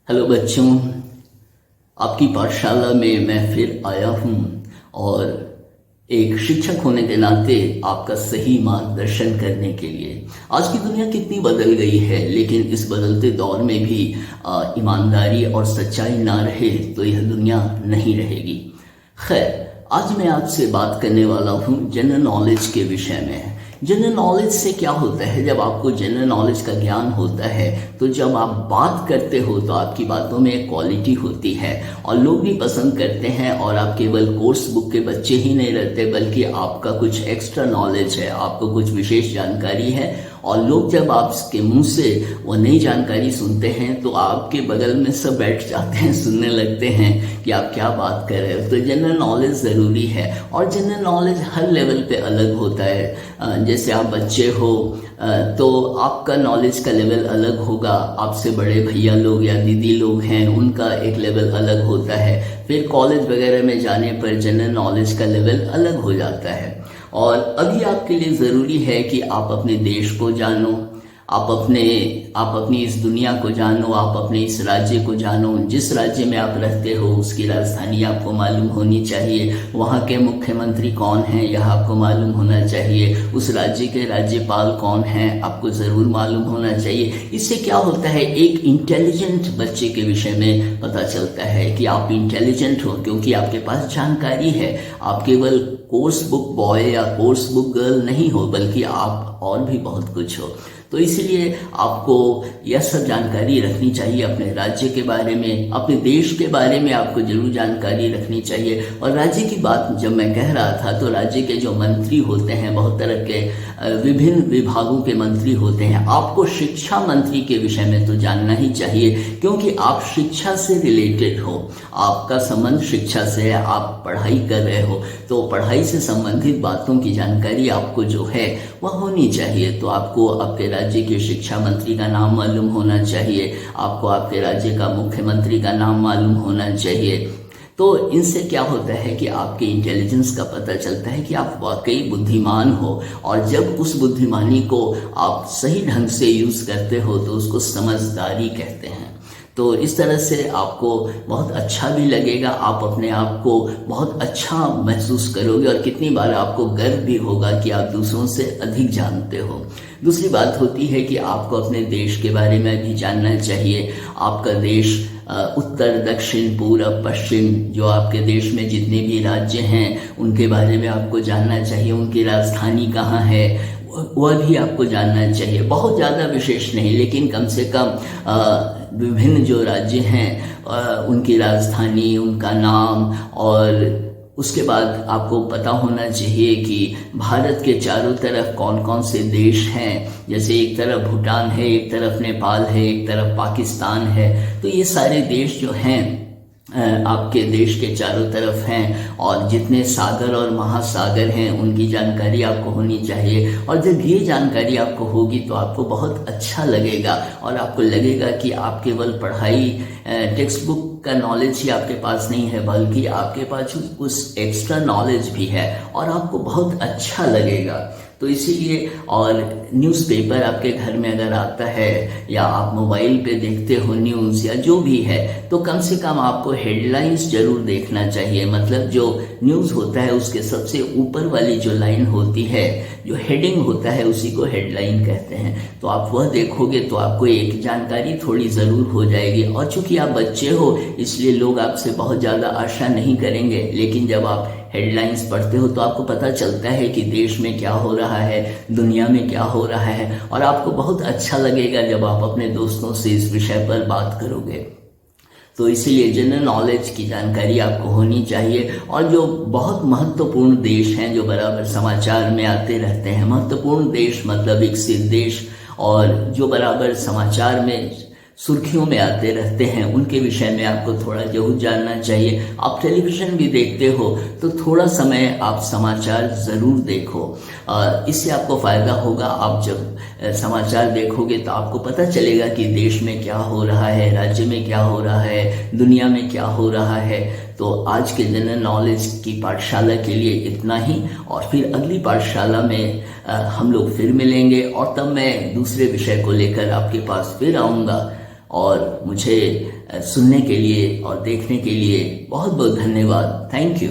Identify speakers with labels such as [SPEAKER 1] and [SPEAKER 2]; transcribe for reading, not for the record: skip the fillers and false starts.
[SPEAKER 1] Hello बच्चों, आपकी पाठशाला में मैं फिर आया हूँ और एक शिक्षक होने के नाते आपका सही मार्गदर्शन करने के लिए। आज की दुनिया कितनी बदल गई है, लेकिन इस बदलते दौर में भी ईमानदारी और सच्चाई ना रहे तो यह दुनिया नहीं रहेगी। खैर, आज मैं आपसे बात करने वाला हूँ जनरल नॉलेज के विषय में। जनरल नॉलेज से क्या होता है? जब आपको जनरल नॉलेज का ज्ञान होता है तो जब आप बात करते हो तो आपकी बातों में एक क्वालिटी होती है और लोग भी पसंद करते हैं। और आप केवल कोर्स बुक के बच्चे ही नहीं रहते, बल्कि आपका कुछ एक्स्ट्रा नॉलेज है, आपको कुछ विशेष जानकारी है। और लोग जब आपके मुंह से वो नई जानकारी सुनते हैं तो आपके बगल में सब बैठ जाते हैं, सुनने लगते हैं कि आप क्या बात कर रहे हो। तो जनरल नॉलेज ज़रूरी है और जनरल नॉलेज हर लेवल पे अलग होता है। जैसे आप बच्चे हो तो आपका नॉलेज का लेवल अलग होगा, आपसे बड़े भैया लोग या दीदी लोग हैं उनका एक लेवल अलग होता है। फिर कॉलेज वगैरह में जाने पर जनरल नॉलेज का लेवल अलग हो जाता है। और अभी आपके लिए ज़रूरी है कि आप अपने देश को जानो, आप अपनी इस दुनिया को जानो, आप अपने इस राज्य को जानो। जिस राज्य में आप रहते हो उसकी राजधानी आपको मालूम होनी चाहिए, वहाँ के मुख्यमंत्री कौन हैं यह आपको मालूम होना चाहिए, उस राज्य के राज्यपाल कौन हैं आपको ज़रूर मालूम होना चाहिए। इससे क्या होता है, एक इंटेलिजेंट बच्चे के विषय में पता चलता है कि आप इंटेलिजेंट हो, क्योंकि आपके पास जानकारी है। आप केवल कोर्स बुक बॉय या कोर्स बुक गर्ल नहीं हो, बल्कि आप और भी बहुत कुछ हो। तो इसलिए आपको यह सब जानकारी रखनी चाहिए। अपने राज्य के बारे में, अपने देश के बारे में आपको जरूर जानकारी रखनी चाहिए। और राज्य की बात जब मैं कह रहा था तो राज्य के जो मंत्री होते हैं, बहुत तरह के विभिन्न विभागों के मंत्री होते हैं। आपको शिक्षा मंत्री के विषय में तो जानना ही चाहिए, क्योंकि आप शिक्षा से रिलेटेड हो, आपका संबंध शिक्षा से है, आप पढ़ाई कर रहे हो, तो पढ़ाई से संबंधित बातों की जानकारी आपको जो है वह होनी चाहिए। तो आपको आपके राज्य के शिक्षा मंत्री का नाम मालूम होना चाहिए, आपको आपके राज्य का मुख्यमंत्री का नाम मालूम होना चाहिए। तो इनसे क्या होता है कि आपके इंटेलिजेंस का पता चलता है कि आप वाकई बुद्धिमान हो। और जब उस बुद्धिमानी को आप सही ढंग से यूज़ करते हो तो उसको समझदारी कहते हैं। तो इस तरह से आपको बहुत अच्छा भी लगेगा, आप अपने आप को बहुत अच्छा महसूस करोगे और कितनी बार आपको गर्व भी होगा कि आप दूसरों से अधिक जानते हो। दूसरी बात होती है कि आपको अपने देश के बारे में भी जानना चाहिए। आपका देश उत्तर, दक्षिण, पूरब, पश्चिम, जो आपके देश में जितने भी राज्य हैं उनके बारे में आपको जानना चाहिए। उनकी राजधानी कहाँ है वह भी आपको जानना चाहिए। बहुत ज़्यादा विशेष नहीं, लेकिन कम से कम विभिन्न जो राज्य हैं उनकी राजधानी, उनका नाम, और उसके बाद आपको पता होना चाहिए कि भारत के चारों तरफ कौन कौन से देश हैं। जैसे एक तरफ भूटान है, एक तरफ नेपाल है, एक तरफ पाकिस्तान है। तो ये सारे देश जो हैं आपके देश के चारों तरफ हैं, और जितने सागर और महासागर हैं उनकी जानकारी आपको होनी चाहिए। और जब ये जानकारी आपको होगी तो आपको बहुत अच्छा लगेगा और आपको लगेगा कि आप केवल पढ़ाई टेक्स्ट बुक का नॉलेज ही आपके पास नहीं है, बल्कि आपके पास कुछ एक्स्ट्रा नॉलेज भी है और आपको बहुत अच्छा लगेगा। तो इसीलिए, और न्यूज़पेपर आपके घर में अगर आता है या आप मोबाइल पे देखते हो न्यूज़ या जो भी है, तो कम से कम आपको हेडलाइंस जरूर देखना चाहिए। मतलब जो न्यूज़ होता है उसके सबसे ऊपर वाली जो लाइन होती है, जो हेडिंग होता है, उसी को हेडलाइन कहते हैं। तो आप वह देखोगे तो आपको एक जानकारी थोड़ी ज़रूर हो जाएगी। और चूंकि आप बच्चे हो इसलिए लोग आपसे बहुत ज़्यादा आशा नहीं करेंगे, लेकिन जब आप हेडलाइंस पढ़ते हो तो आपको पता चलता है कि देश में क्या हो रहा है, दुनिया में क्या हो रहा है, और आपको बहुत अच्छा लगेगा जब आप अपने दोस्तों से इस विषय पर बात करोगे। तो इसीलिए जनरल नॉलेज की जानकारी आपको होनी चाहिए। और जो बहुत महत्वपूर्ण देश हैं जो बराबर समाचार में आते रहते हैं, महत्वपूर्ण देश मतलब विकसित देश, और जो बराबर समाचार में सुर्खियों में आते रहते हैं, उनके विषय में आपको थोड़ा जरूर जानना चाहिए। आप टेलीविज़न भी देखते हो तो थोड़ा समय आप समाचार ज़रूर देखो, इससे आपको फ़ायदा होगा। आप जब समाचार देखोगे तो आपको पता चलेगा कि देश में क्या हो रहा है, राज्य में क्या हो रहा है, दुनिया में क्या हो रहा है। तो आज के जनरल नॉलेज की पाठशाला के लिए इतना ही, और फिर अगली पाठशाला में हम लोग फिर मिलेंगे और तब मैं दूसरे विषय को लेकर आपके पास फिर आऊँगा। और मुझे सुनने के लिए और देखने के लिए बहुत बहुत धन्यवाद। Thank you.